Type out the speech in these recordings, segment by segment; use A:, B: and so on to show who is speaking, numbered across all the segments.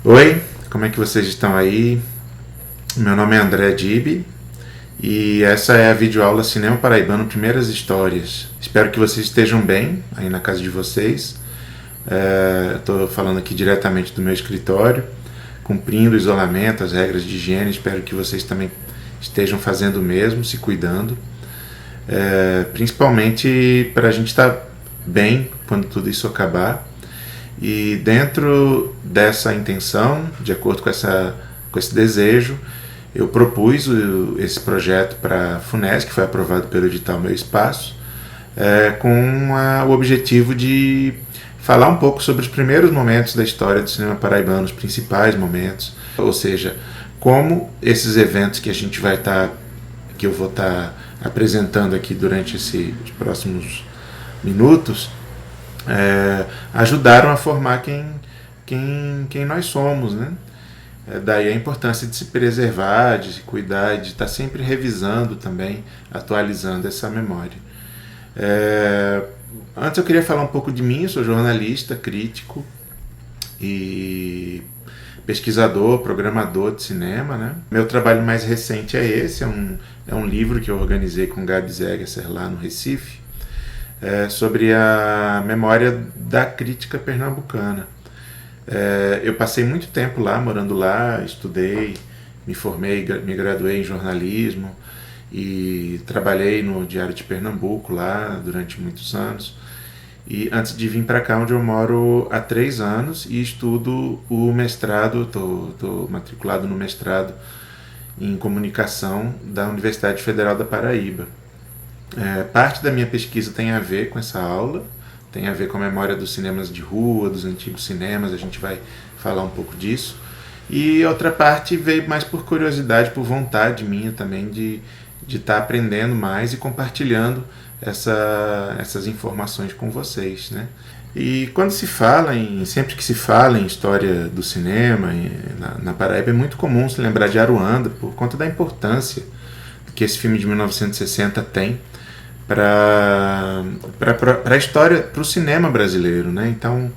A: Oi, como é que vocês estão aí? Meu nome é André Dibi e essa é a videoaula Cinema Paraibano Primeiras Histórias. Espero que vocês estejam bem aí na casa de vocês. Estou falando aqui diretamente do meu escritório, cumprindo o isolamento, as regras de higiene. Espero que vocês também estejam fazendo o mesmo, se cuidando. Principalmente para a gente estar bem quando tudo isso acabar. E dentro dessa intenção, de acordo com esse desejo, eu propus esse projeto para a FUNESC, que foi aprovado pelo edital Meu Espaço, com o objetivo de falar um pouco sobre os primeiros momentos da história do cinema paraibano, os principais momentos, ou seja, como esses eventos que que eu vou estar apresentando aqui durante os próximos minutos, ajudaram a formar quem nós somos, né? Daí a importância de se preservar, de se cuidar, de estar sempre revisando também, atualizando essa memória. Antes eu queria falar um pouco de mim. Eu sou jornalista, crítico e pesquisador, programador de cinema, né? Meu trabalho mais recente é esse, é um livro que eu organizei com Gabi Zegesser lá no Recife, sobre a memória da crítica pernambucana. Eu passei muito tempo lá, morando lá, estudei, me formei, me graduei em jornalismo e trabalhei no Diário de Pernambuco lá durante muitos anos. E antes de vir para cá, onde eu moro há 3 anos e estudo o mestrado, estou matriculado no mestrado em comunicação da Universidade Federal da Paraíba. Parte da minha pesquisa tem a ver com essa aula, tem a ver com a memória dos cinemas de rua, dos antigos cinemas, a gente vai falar um pouco disso. E outra parte veio mais por curiosidade, por vontade minha também de estar aprendendo mais e compartilhando essas informações com vocês, né? E quando sempre que se fala em história do cinema na Paraíba, é muito comum se lembrar de Aruanda por conta da importância que esse filme de 1960 tem para a história, para o cinema brasileiro, né? Então,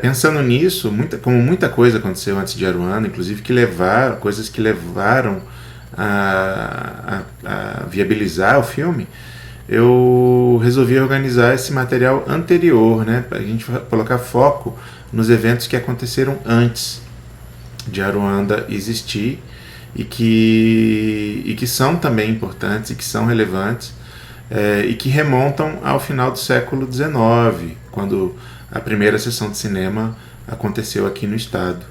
A: pensando nisso, como muita coisa aconteceu antes de Aruanda, inclusive coisas que levaram a viabilizar o filme, eu resolvi organizar esse material anterior, né, para a gente colocar foco nos eventos que aconteceram antes de Aruanda existir e que são também importantes e que são relevantes, e que remontam ao final do século XIX, quando a primeira sessão de cinema aconteceu aqui no estado.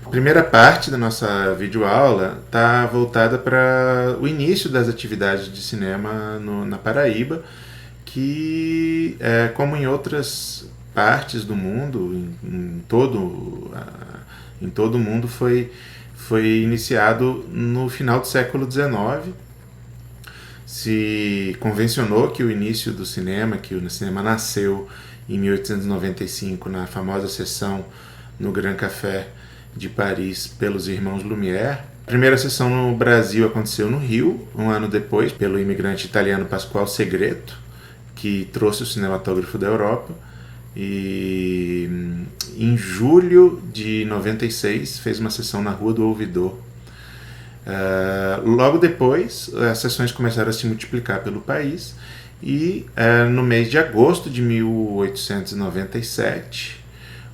A: A primeira parte da nossa videoaula está voltada para o início das atividades de cinema na Paraíba, que, como em outras partes do mundo, em todo o mundo, foi iniciado no final do século XIX. Se convencionou que o início do cinema, que o cinema nasceu em 1895, na famosa sessão no Grand Café de Paris pelos irmãos Lumière. A primeira sessão no Brasil aconteceu no Rio, um ano depois, pelo imigrante italiano Pasquale Segreto, que trouxe o cinematógrafo da Europa. E em julho de 96 fez uma sessão na Rua do Ouvidor. Logo depois, as sessões começaram a se multiplicar pelo país e no mês de agosto de 1897,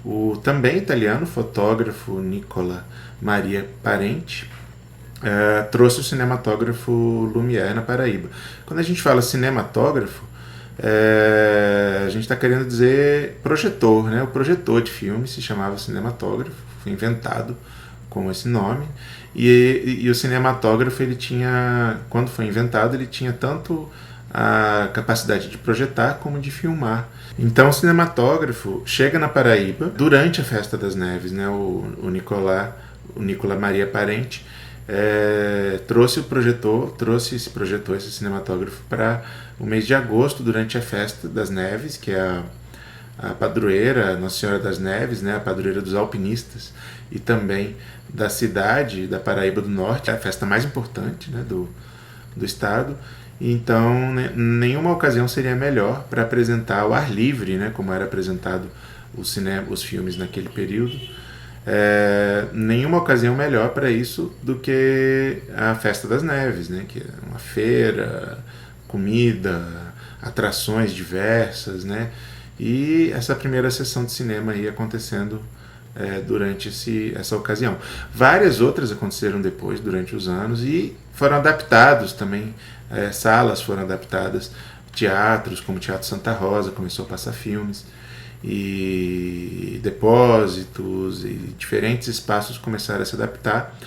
A: o também italiano fotógrafo Nicola Maria Parenti trouxe o cinematógrafo Lumière na Paraíba. Quando a gente fala cinematógrafo, a gente está querendo dizer projetor, né? O projetor de filme se chamava cinematógrafo, foi inventado com esse nome, e o cinematógrafo, quando foi inventado, ele tinha tanto a capacidade de projetar como de filmar. Então o cinematógrafo chega na Paraíba durante a Festa das Neves, né? O Nicola Maria Parenti trouxe esse cinematógrafo para o mês de agosto, durante a Festa das Neves, que é a padroeira Nossa Senhora das Neves, né, a padroeira dos alpinistas e também da cidade da Paraíba do Norte, a festa mais importante, né, do estado. Então, nenhuma ocasião seria melhor para apresentar ao ar livre, né, como era apresentado os filmes naquele período. Nenhuma ocasião melhor para isso do que a Festa das Neves, né, que é uma feira, comida, atrações diversas, né, e essa primeira sessão de cinema aí acontecendo durante essa ocasião. Várias outras aconteceram depois, durante os anos, e foram adaptados também, salas foram adaptadas, teatros, como o Teatro Santa Rosa começou a passar filmes, e depósitos e diferentes espaços começaram a se adaptar,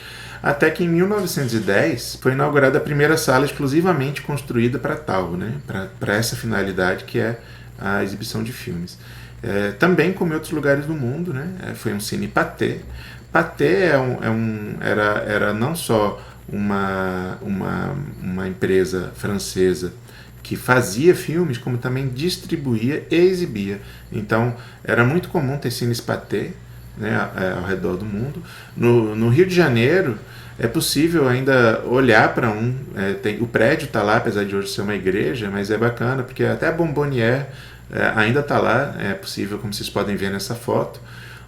A: até que em 1910 foi inaugurada a primeira sala exclusivamente construída para tal, né, para essa finalidade, que é a exibição de filmes. Também como em outros lugares do mundo, né, foi um cine Pathé. Pathé era não só uma empresa francesa que fazia filmes, como também distribuía e exibia. Então era muito comum ter cines Pathé, né, ao redor do mundo. No Rio de Janeiro é possível ainda olhar para o prédio está lá, apesar de hoje ser uma igreja, mas é bacana, porque até a Bombonière ainda está lá, é possível, como vocês podem ver nessa foto.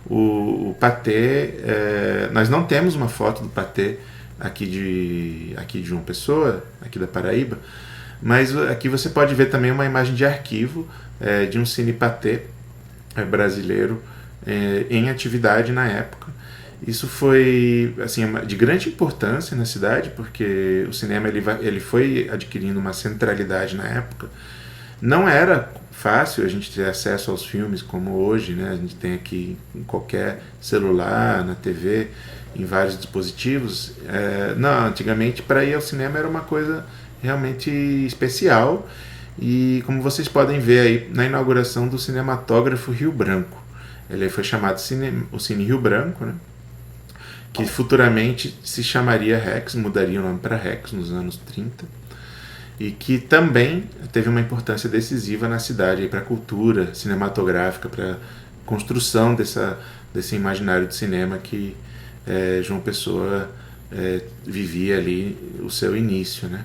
A: O Pathé, nós não temos uma foto do Pathé aqui de João Pessoa, aqui da Paraíba, mas aqui você pode ver também uma imagem de arquivo de um cine Pathé brasileiro em atividade na época. Isso foi assim, de grande importância na cidade, porque o cinema ele foi adquirindo uma centralidade na época. Não era fácil a gente ter acesso aos filmes como hoje, né? A gente tem aqui em qualquer celular, na TV, em vários dispositivos. Não, antigamente para ir ao cinema era uma coisa realmente especial, e como vocês podem ver aí na inauguração do Cinematógrafo Rio Branco, ele foi chamado o Cine Rio Branco, né? Que futuramente se chamaria Rex, mudaria o nome para Rex nos anos 30, e que também teve uma importância decisiva na cidade para a cultura cinematográfica, para a construção desse imaginário de cinema que João Pessoa vivia ali o seu início, né?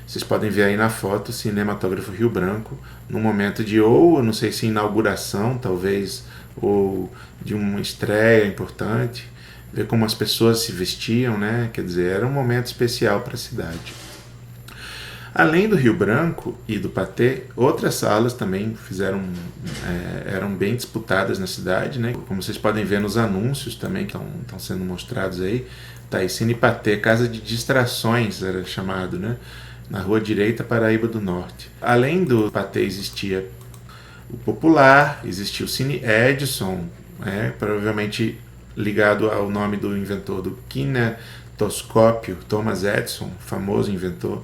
A: Vocês podem ver aí na foto o Cinematógrafo Rio Branco, num momento de, ou não sei se inauguração, talvez, ou de uma estreia importante, ver como as pessoas se vestiam, né? Quer dizer, era um momento especial para a cidade. Além do Rio Branco e do Pathé, outras salas também eram bem disputadas na cidade, né? Como vocês podem ver nos anúncios também que estão sendo mostrados aí, tá aí Cine Pathé, Casa de Distrações era chamado, né? Na Rua Direita, Paraíba do Norte. Além do Pathé existia o Popular, existia o Cine Edison, provavelmente ligado ao nome do inventor do kinetoscópio, Thomas Edison, famoso inventor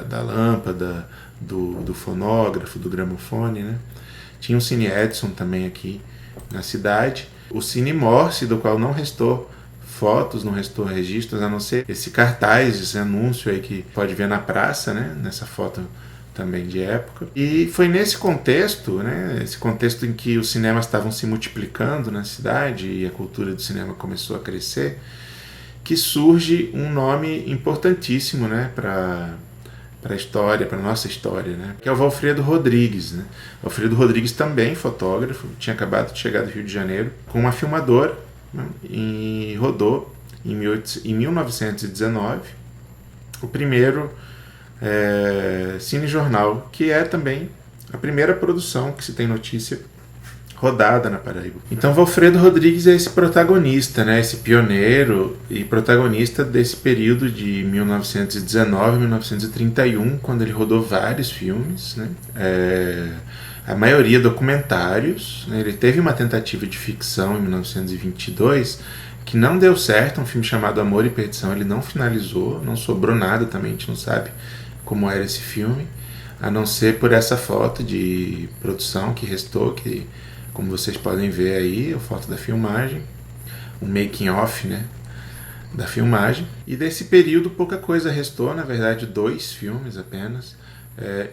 A: da lâmpada, do fonógrafo, do gramofone, né? Tinha o Cine Edison também aqui na cidade. O Cine Morse, do qual não restou fotos, não restou registros, a não ser esse cartaz, esse anúncio aí que pode ver na praça, né? Nessa foto também de época. E foi nesse contexto, né? Esse contexto em que os cinemas estavam se multiplicando na cidade e a cultura do cinema começou a crescer, que surge um nome importantíssimo, né, para a história, para a nossa história, né, que é o Valfredo Rodrigues, né? Valfredo Rodrigues também fotógrafo, tinha acabado de chegar do Rio de Janeiro com uma filmadora, né, e rodou em 1919 o primeiro cinejornal, que é também a primeira produção que se tem notícia rodada na Paraíba. Então Valfredo Rodrigues é esse protagonista, né, esse pioneiro e protagonista desse período de 1919 a 1931, quando ele rodou vários filmes, né, a maioria documentários, né. Ele teve uma tentativa de ficção em 1922 que não deu certo, um filme chamado Amor e Perdição, ele não finalizou, não sobrou nada também, a gente não sabe como era esse filme, a não ser por essa foto de produção que restou, que como vocês podem ver aí, a foto da filmagem, um making off, né, da filmagem. E desse período pouca coisa restou, na verdade 2 filmes apenas,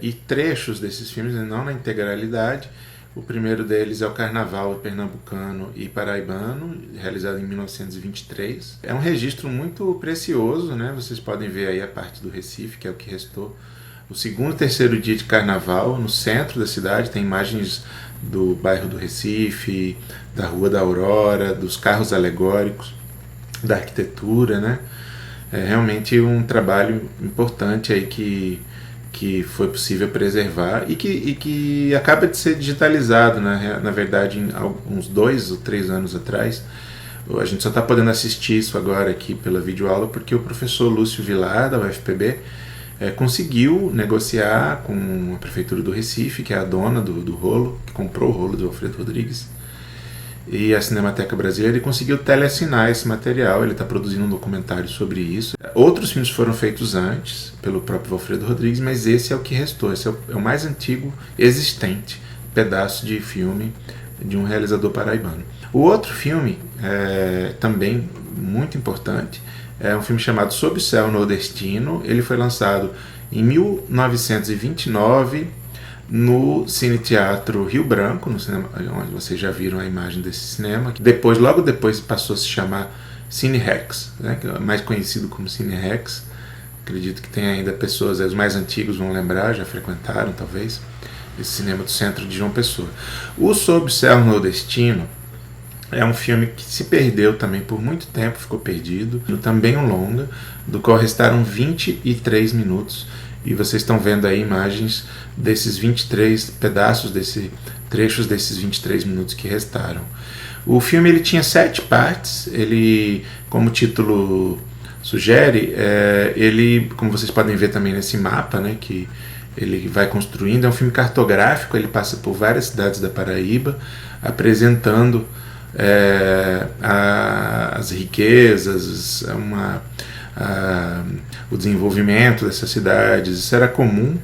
A: e trechos desses filmes, não na integralidade. O primeiro deles é o Carnaval Pernambucano e Paraibano, realizado em 1923. É um registro muito precioso, né? Vocês podem ver aí a parte do Recife, que é o que restou. O segundo e terceiro dia de Carnaval, no centro da cidade, tem imagens do bairro do Recife, da Rua da Aurora, dos carros alegóricos, da arquitetura, né? É realmente um trabalho importante aí que foi possível preservar e que acaba de ser digitalizado, né? Na verdade, uns 2 ou 3 anos atrás. A gente só está podendo assistir isso agora aqui pela videoaula porque o professor Lúcio Vilar, da UFPB, conseguiu negociar com a Prefeitura do Recife, que é a dona do rolo, que comprou o rolo do Alfredo Rodrigues, e a Cinemateca Brasileira, e conseguiu teleassinar esse material. Ele está produzindo um documentário sobre isso. Outros filmes foram feitos antes, pelo próprio Alfredo Rodrigues, mas esse é o que restou, esse é o mais antigo existente pedaço de filme de um realizador paraibano. O outro filme, também muito importante, é um filme chamado Sob o Céu Nordestino. Ele foi lançado em 1929 no Cine Teatro Rio Branco, no cinema, onde vocês já viram a imagem desse cinema. Logo depois passou a se chamar Cine Rex, né, que é mais conhecido como Cine Rex. Acredito que tem ainda pessoas, os mais antigos vão lembrar, já frequentaram talvez, esse cinema do centro de João Pessoa. O Sob o Céu Nordestino é um filme que se perdeu também por muito tempo, ficou perdido. Também um longa, do qual restaram 23 minutos. E vocês estão vendo aí imagens desses 23 pedaços, trechos desses 23 minutos que restaram. O filme ele tinha 7 partes. Ele, como o título sugere, ele, como vocês podem ver também nesse mapa, né, que ele vai construindo, é um filme cartográfico. Ele passa por várias cidades da Paraíba, apresentando as riquezas, o desenvolvimento dessas cidades. Isso era comum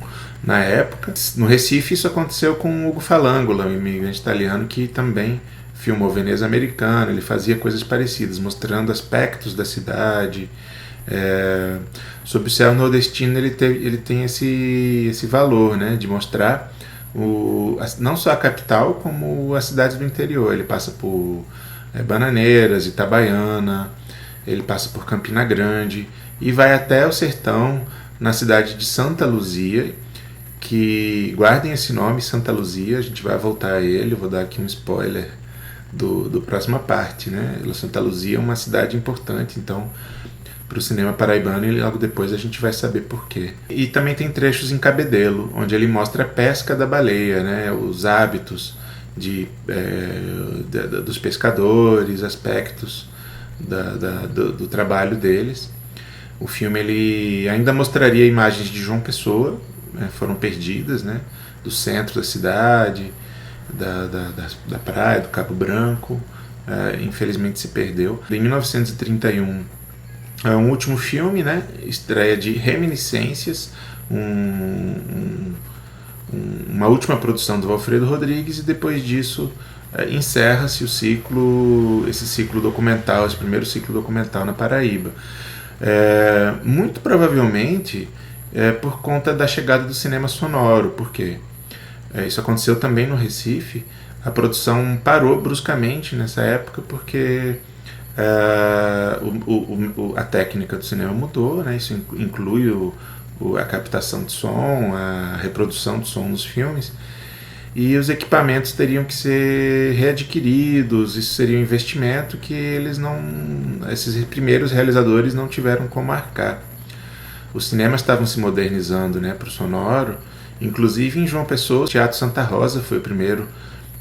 A: na época. No Recife isso aconteceu com Ugo Falangula, um imigrante italiano que também filmou Veneza Americana. Ele fazia coisas parecidas, mostrando aspectos da cidade. Sob o Céu Nordestino ele tem esse valor, né, de mostrar não só a capital, como as cidades do interior. Ele passa por Bananeiras, Itabaiana, ele passa por Campina Grande e vai até o sertão, na cidade de Santa Luzia, que, guardem esse nome, Santa Luzia, a gente vai voltar a ele, eu vou dar aqui um spoiler do próxima parte, né? Santa Luzia é uma cidade importante, então, para o cinema paraibano, e logo depois a gente vai saber por quê. E também tem trechos em Cabedelo, onde ele mostra a pesca da baleia, né? Os hábitos dos pescadores, aspectos do trabalho deles. O filme ele ainda mostraria imagens de João Pessoa, né? Foram perdidas, né? Do centro da cidade, da praia, do Cabo Branco. Infelizmente se perdeu. Em 1931 é um último filme, né? Estreia de Reminiscências, uma última produção do Alfredo Rodrigues, e depois disso encerra-se esse ciclo documental, esse primeiro ciclo documental na Paraíba. Muito provavelmente por conta da chegada do cinema sonoro, porque isso aconteceu também no Recife. A produção parou bruscamente nessa época porque a técnica do cinema mudou, né? Isso inclui a captação de som, a reprodução de som nos filmes, e os equipamentos teriam que ser readquiridos. Isso seria um investimento que esses primeiros realizadores não tiveram como arcar. Os cinemas estavam se modernizando, né, para o sonoro. Inclusive em João Pessoa, o Teatro Santa Rosa foi o primeiro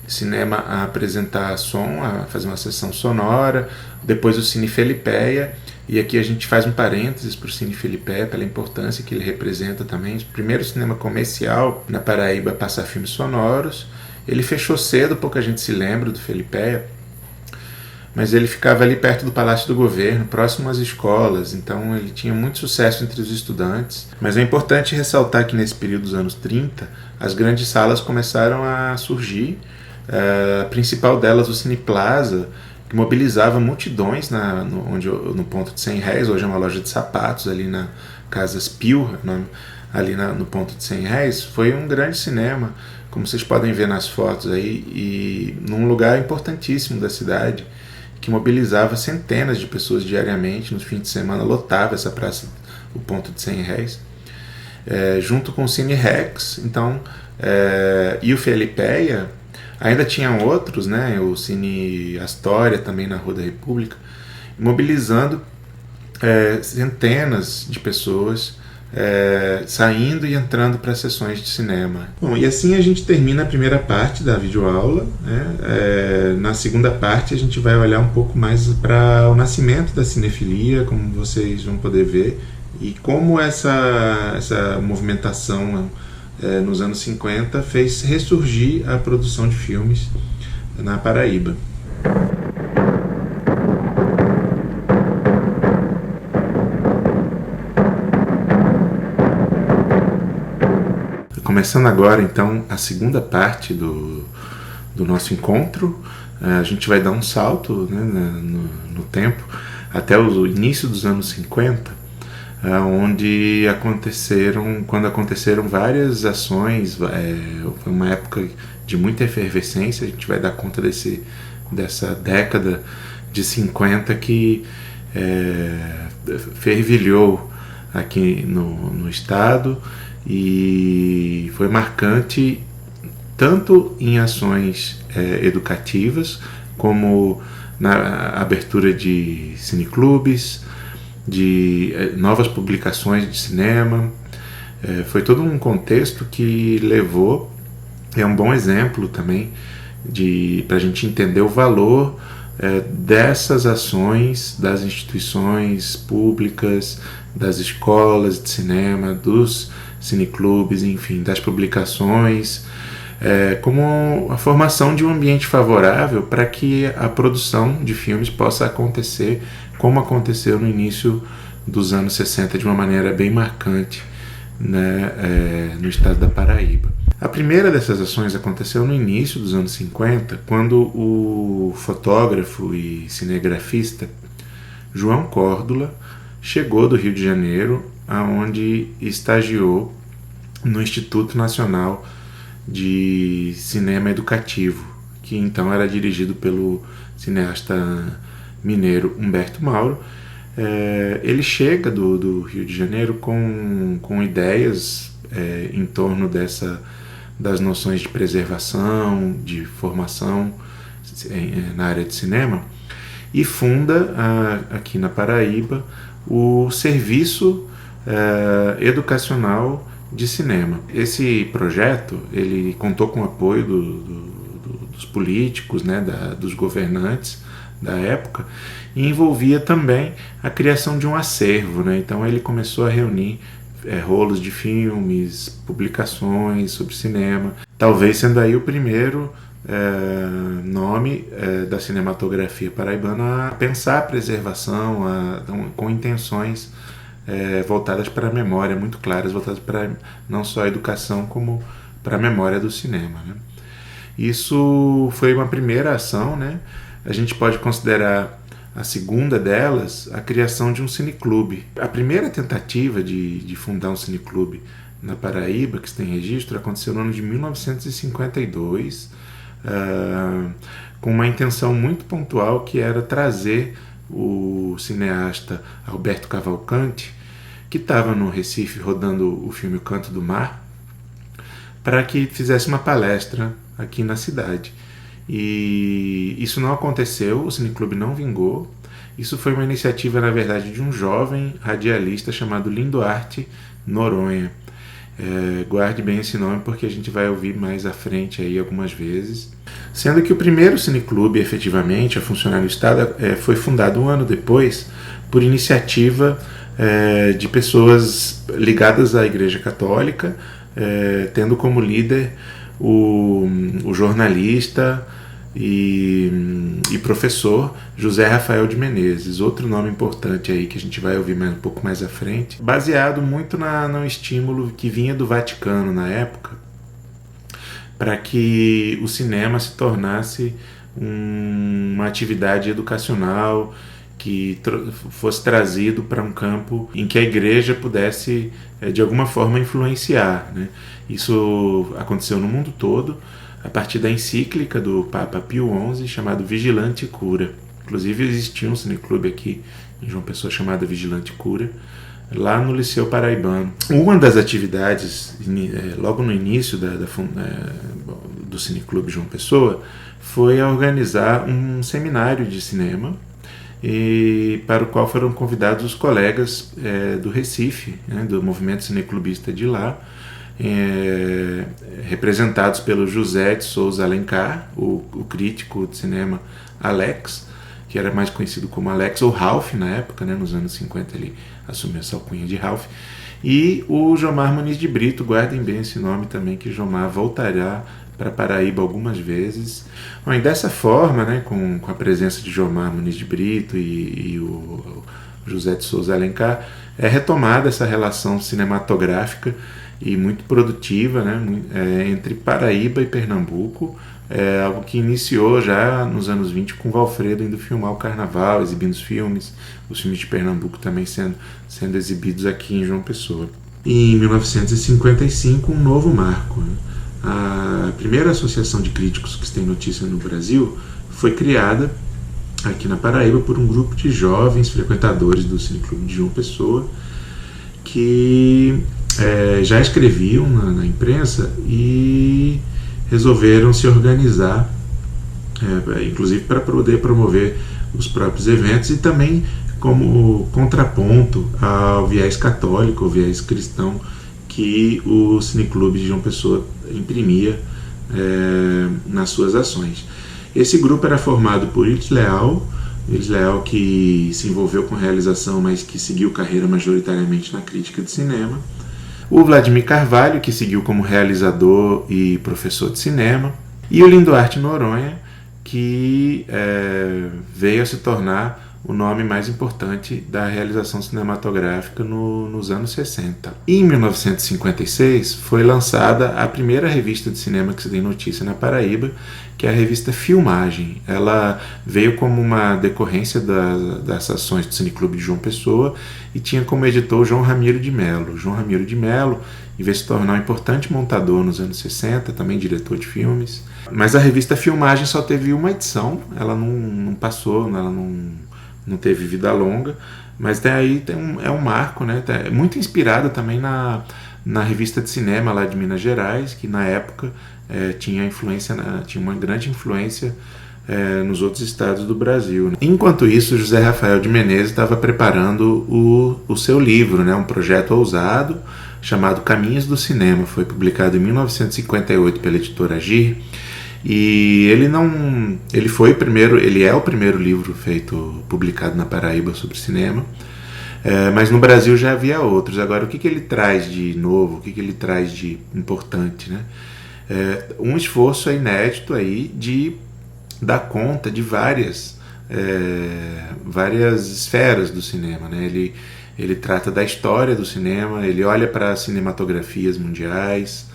A: cinema a apresentar som, a fazer uma sessão sonora. Depois o Cine Felipéia, e aqui a gente faz um parênteses para o Cine Felipéia, pela importância que ele representa também. O primeiro cinema comercial na Paraíba a passar filmes sonoros. Ele fechou cedo, pouca gente se lembra do Felipéia, mas ele ficava ali perto do Palácio do Governo, próximo às escolas, então ele tinha muito sucesso entre os estudantes. Mas é importante ressaltar que nesse período dos anos 30, as grandes salas começaram a surgir. A principal delas, o Cine Plaza, que mobilizava multidões no ponto de 100 réis, hoje é uma loja de sapatos, ali na Casas Pio, ali no ponto de 100 réis. Foi um grande cinema, como vocês podem ver nas fotos aí, e num lugar importantíssimo da cidade, que mobilizava centenas de pessoas diariamente, nos fins de semana lotava essa praça, o Ponto de 100 Réis, junto com o Cine Rex, então, e o Felipeia. Ainda tinham outros, né, o Cine Astoria também na Rua da República, mobilizando centenas de pessoas saindo e entrando para sessões de cinema. Bom, e assim a gente termina a primeira parte da videoaula, né? Na segunda parte a gente vai olhar um pouco mais para o nascimento da cinefilia, como vocês vão poder ver, e como essa movimentação nos anos 50 fez ressurgir a produção de filmes na Paraíba. Começando agora, então, a segunda parte do nosso encontro, a gente vai dar um salto, né, no tempo até o início dos anos 50, onde quando aconteceram várias ações. Foi uma época de muita efervescência. A gente vai dar conta dessa década de 50 que fervilhou aqui no estado, e foi marcante tanto em ações educativas, como na abertura de cineclubes, de novas publicações de cinema. Foi todo um contexto que levou, um bom exemplo também para a gente entender o valor dessas ações das instituições públicas, das escolas de cinema, dos cineclubes, enfim, das publicações, como a formação de um ambiente favorável para que a produção de filmes possa acontecer como aconteceu no início dos anos 60 de uma maneira bem marcante, né, no estado da Paraíba. A primeira dessas ações aconteceu no início dos anos 50, quando o fotógrafo e cinegrafista João Córdula chegou do Rio de Janeiro, aonde estagiou no Instituto Nacional de Cinema Educativo, que então era dirigido pelo cineasta mineiro Humberto Mauro. Ele chega do Rio de Janeiro com ideias em torno das noções de preservação, de formação na área de cinema, e funda aqui na Paraíba o Serviço Educacional de Cinema. Esse projeto ele contou com o apoio dos políticos, né, dos governantes da época, e envolvia também a criação de um acervo, né? Então ele começou a reunir rolos de filmes, publicações sobre cinema, talvez sendo aí o primeiro nome da cinematografia paraibana a pensar a preservação com intenções voltadas para a memória, muito claras, voltadas para não só a educação como para a memória do cinema, né? Isso foi uma primeira ação, né? A gente pode considerar a segunda delas a criação de um cineclube. A primeira tentativa de fundar um cineclube na Paraíba, que se tem registro, aconteceu no ano de 1952, com uma intenção muito pontual, que era trazer o cineasta Alberto Cavalcanti, que estava no Recife rodando o filme O Canto do Mar, para que fizesse uma palestra aqui na cidade. E isso não aconteceu, o cineclube não vingou. Isso foi uma iniciativa, na verdade, de um jovem radialista chamado Lindoarte Noronha. Guarde bem esse nome, porque a gente vai ouvir mais à frente aí algumas vezes. Sendo que o primeiro cineclube, efetivamente, a funcionar no estado, foi fundado um ano depois por iniciativa de pessoas ligadas à Igreja Católica, tendo como líder o jornalista e professor José Rafael de Menezes, outro nome importante aí que a gente vai ouvir um pouco mais à frente, baseado muito no estímulo que vinha do Vaticano na época, para que o cinema se tornasse uma atividade educacional que que fosse trazido para um campo em que a igreja pudesse, de alguma forma, influenciar, né? Isso aconteceu no mundo todo, a partir da encíclica do Papa Pio XI, chamado Vigilante Cura. Inclusive existia um cineclube aqui em João Pessoa chamado Vigilante Cura, lá no Liceu Paraibano. Uma das atividades, logo no início do Cineclube João Pessoa, foi a organizar um seminário de cinema, e para o qual foram convidados os colegas do Recife, né, do movimento cineclubista de lá, representados pelo José de Souza Alencar, o crítico de cinema Alex, que era mais conhecido como Alex, ou Ralph na época, né, nos anos 50 ele assumiu essa alcunha de Ralph, e o Jomar Muniz de Brito, guardem bem esse nome também, que Jomar voltará para Paraíba algumas vezes. Bom, e dessa forma, né, com a presença de Jomar Muniz de Brito e o José de Souza Alencar, é retomada essa relação cinematográfica e muito produtiva, né, entre Paraíba e Pernambuco, algo que iniciou já nos anos 20 com Valfredo indo filmar o Carnaval, exibindo os filmes de Pernambuco também sendo exibidos aqui em João Pessoa. E em 1955, um novo marco, né? A primeira associação de críticos que tem notícia no Brasil foi criada aqui na Paraíba por um grupo de jovens frequentadores do Cineclube de João Pessoa que já escreviam na imprensa e resolveram se organizar, inclusive para poder promover os próprios eventos e também como contraponto ao viés católico, ao viés cristão que o Cineclube de João Pessoa imprimia nas suas ações. Esse grupo era formado por Iris Leal que se envolveu com realização, mas que seguiu carreira majoritariamente na crítica de cinema, o Vladimir Carvalho, que seguiu como realizador e professor de cinema, e o Linduarte Noronha, que veio a se tornar o nome mais importante da realização cinematográfica nos anos 60. Em 1956 foi lançada a primeira revista de cinema que se tem notícia na Paraíba, que é a revista Filmagem. Ela veio como uma decorrência das ações do Cineclube de João Pessoa e tinha como editor João Ramiro de Melo. João Ramiro de Melo veio se tornar um importante montador nos anos 60, também diretor de filmes. Mas a revista Filmagem só teve uma edição, ela não passou, ela não teve vida longa, mas é um marco, né? É muito inspirado também na revista de cinema lá de Minas Gerais, que na época tinha uma grande influência nos outros estados do Brasil. Enquanto isso, José Rafael de Menezes estava preparando o seu livro, né? Um projeto ousado chamado Caminhos do Cinema. Foi publicado em 1958 pela editora Agir. E ele é o primeiro livro publicado na Paraíba sobre cinema, mas no Brasil já havia outros. Agora, o que ele traz de novo, o que ele traz de importante, né? Um esforço inédito aí de dar conta de várias esferas do cinema, né? Ele trata da história do cinema, ele olha para as cinematografias mundiais,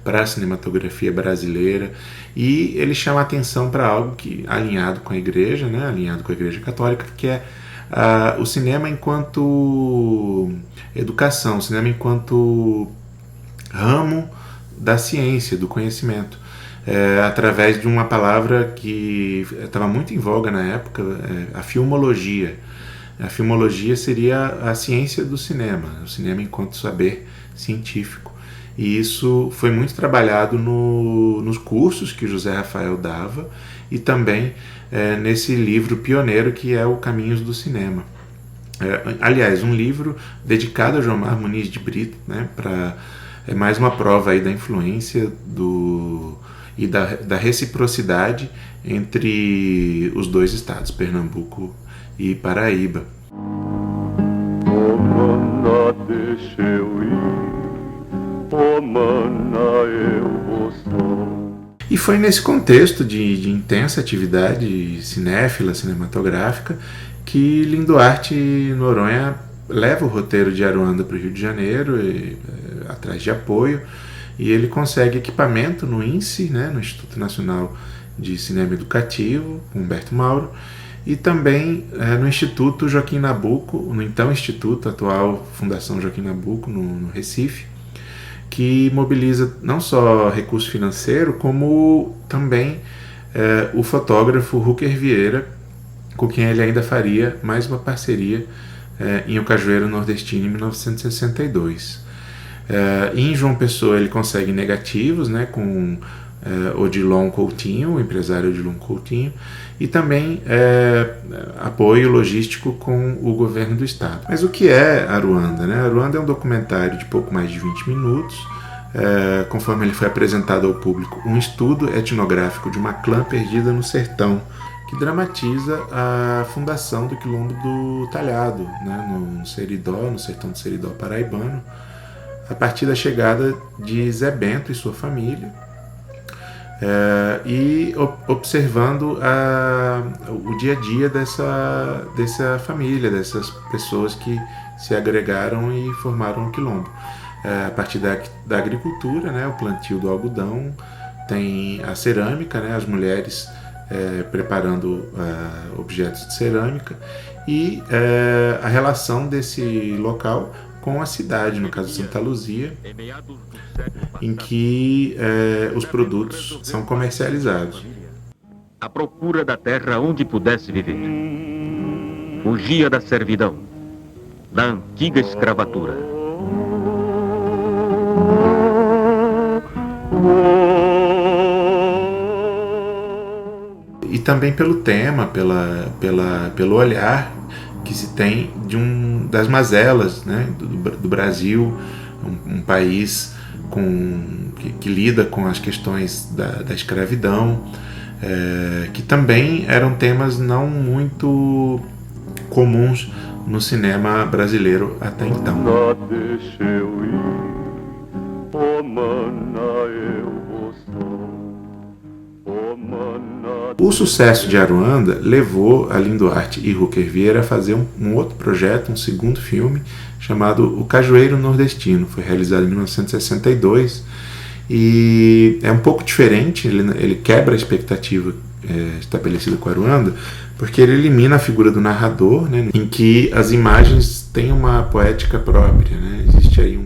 A: para a cinematografia brasileira, e ele chama a atenção para algo que alinhado com a igreja, né, alinhado com a igreja católica, que é o cinema enquanto educação, o cinema enquanto ramo da ciência, do conhecimento, através de uma palavra que estava muito em voga na época, a filmologia. A filmologia seria a ciência do cinema, o cinema enquanto saber científico. E isso foi muito trabalhado nos cursos que José Rafael dava e também nesse livro pioneiro que é o Caminhos do Cinema. Aliás, um livro dedicado a Jomar Muniz de Brito, né, é mais uma prova aí da influência e da reciprocidade entre os dois estados, Pernambuco e Paraíba.
B: Oh, mana, deixa eu ir. Oh, mana, eu vou só.
A: E foi nesse contexto de intensa atividade cinéfila, cinematográfica, que Linduarte Noronha leva o roteiro de Aruanda para o Rio de Janeiro, atrás de apoio, e ele consegue equipamento no INSE, né, no Instituto Nacional de Cinema Educativo, Humberto Mauro, e também no Instituto Joaquim Nabuco, no então Instituto, atual Fundação Joaquim Nabuco, no Recife, que mobiliza não só recurso financeiro, como também o fotógrafo Rúker Vieira, com quem ele ainda faria mais uma parceria em O Cajueiro Nordestino em 1962. Em João Pessoa ele consegue negativos, né, com Odilon Coutinho, o empresário Odilon Coutinho, e também apoio logístico com o governo do estado. Mas o que é Aruanda, né? Aruanda é um documentário de pouco mais de 20 minutos, conforme ele foi apresentado ao público, um estudo etnográfico de uma clã perdida no sertão, que dramatiza a fundação do Quilombo do Talhado, né, no Seridó, no sertão do Seridó paraibano, a partir da chegada de Zé Bento e sua família, e observando o dia a dia dessa família, dessas pessoas que se agregaram e formaram o Quilombo. A partir da agricultura, né, o plantio do algodão, tem a cerâmica, né, as mulheres preparando objetos de cerâmica, e a relação desse local com a cidade, no caso Santa Luzia, em que os produtos são comercializados.
C: À procura da terra onde pudesse viver. Fugia da servidão, da antiga escravatura.
A: E também pelo tema, pelo olhar que se tem das mazelas, né, do Brasil, um país que lida com as questões da escravidão, que também eram temas não muito comuns no cinema brasileiro até então.
B: Deixa eu ir, oh mana, eu vou só.
A: O sucesso de Aruanda levou Arlindo Duarte e Rúker Vieira a fazer um outro projeto, um segundo filme, chamado O Cajueiro Nordestino. Foi realizado em 1962 e é um pouco diferente, ele quebra a expectativa estabelecida com Aruanda, porque ele elimina a figura do narrador, né, em que as imagens têm uma poética própria, né? Existe aí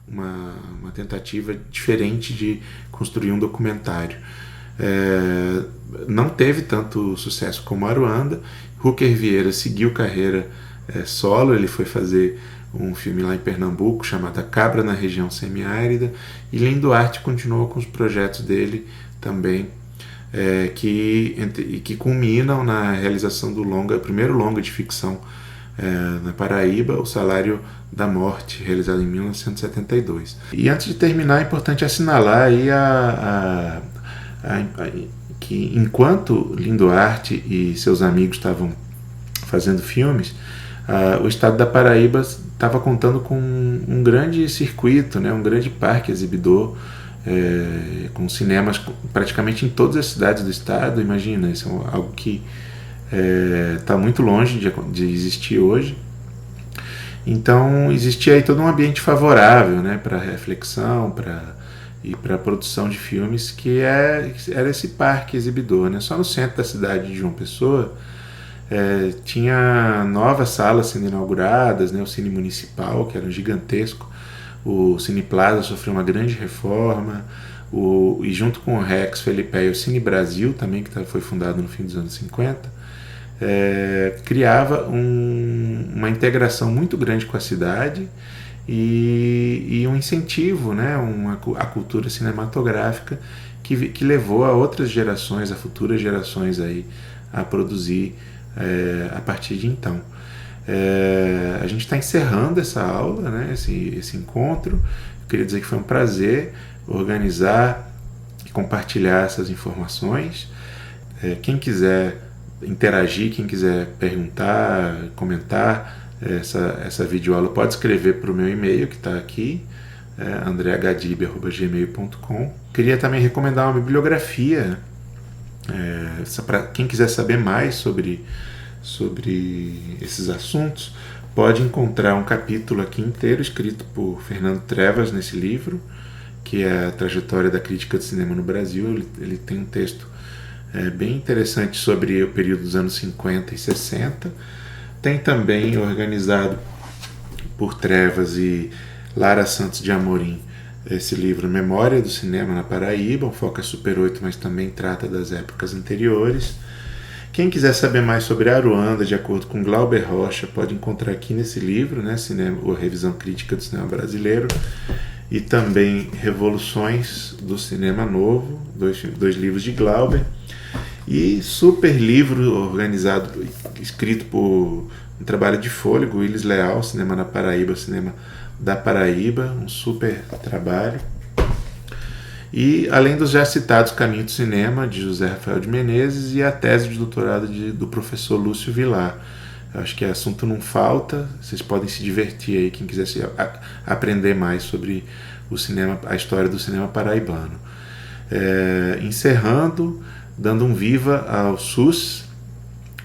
A: uma tentativa diferente de construir um documentário. Não teve tanto sucesso como Aruanda. Rúker Vieira seguiu carreira solo, ele foi fazer um filme lá em Pernambuco chamado A Cabra na Região Semiárida, e Arlindo Duarte continuou com os projetos dele também, que culminam na realização do primeiro longa de ficção na Paraíba, O Salário da Morte, realizado em 1972. E antes de terminar, é importante assinalar aí que enquanto Arlindo Duarte e seus amigos estavam fazendo filmes, o estado da Paraíba estava contando com um grande circuito, né, um grande parque exibidor, com cinemas praticamente em todas as cidades do estado. Imagina, isso é algo que está muito longe de existir hoje. Então existia aí todo um ambiente favorável, né, para reflexão, e para a produção de filmes, que era esse parque exibidor, né? Só no centro da cidade de João Pessoa tinha novas salas sendo inauguradas, né? O Cine Municipal, que era gigantesco, o Cine Plaza sofreu uma grande reforma, e junto com o Rex Felipe, o Cine Brasil também, que foi fundado no fim dos anos 50, criava uma integração muito grande com a cidade, e um incentivo, né, a cultura cinematográfica que levou a outras gerações, a futuras gerações aí, a produzir a partir de então. A gente está encerrando essa aula, né, esse encontro. Eu queria dizer que foi um prazer organizar e compartilhar essas informações. Quem quiser interagir, quem quiser perguntar, comentar essa videoaula, pode escrever para o meu e-mail que está aqui, andreagadib@gmail.com. Queria também recomendar uma bibliografia para quem quiser saber mais sobre esses assuntos. Pode encontrar um capítulo aqui inteiro escrito por Fernando Trevas nesse livro, que é a trajetória da crítica de cinema no Brasil. Ele tem um texto bem interessante sobre o período dos anos 50 e 60. Tem também, organizado por Trevas e Lara Santos de Amorim, esse livro Memória do Cinema na Paraíba. O foco é Super 8, mas também trata das épocas anteriores. Quem quiser saber mais sobre Aruanda, de acordo com Glauber Rocha, pode encontrar aqui nesse livro, né, ou Revisão Crítica do Cinema Brasileiro, e também Revoluções do Cinema Novo, dois livros de Glauber, e super livro organizado, escrito por um trabalho de fôlego, Willis Leal, Cinema na Paraíba, Cinema da Paraíba, um super trabalho. E além dos já citados Caminho do Cinema, de José Rafael de Menezes, e a tese de doutorado do professor Lúcio Vilar. Eu acho que assunto não falta, vocês podem se divertir aí, quem quiser aprender mais sobre o cinema, a história do cinema paraibano. Encerrando, dando um viva ao SUS,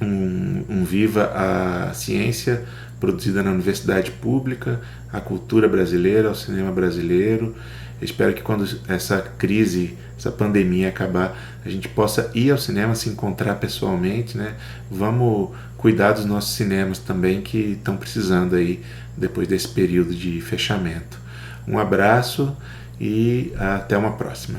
A: um viva à ciência produzida na universidade pública, à cultura brasileira, ao cinema brasileiro. Eu espero que quando essa crise, essa pandemia acabar, a gente possa ir ao cinema, se encontrar pessoalmente, né? Vamos cuidar dos nossos cinemas também, que estão precisando aí depois desse período de fechamento. Um abraço e até uma próxima.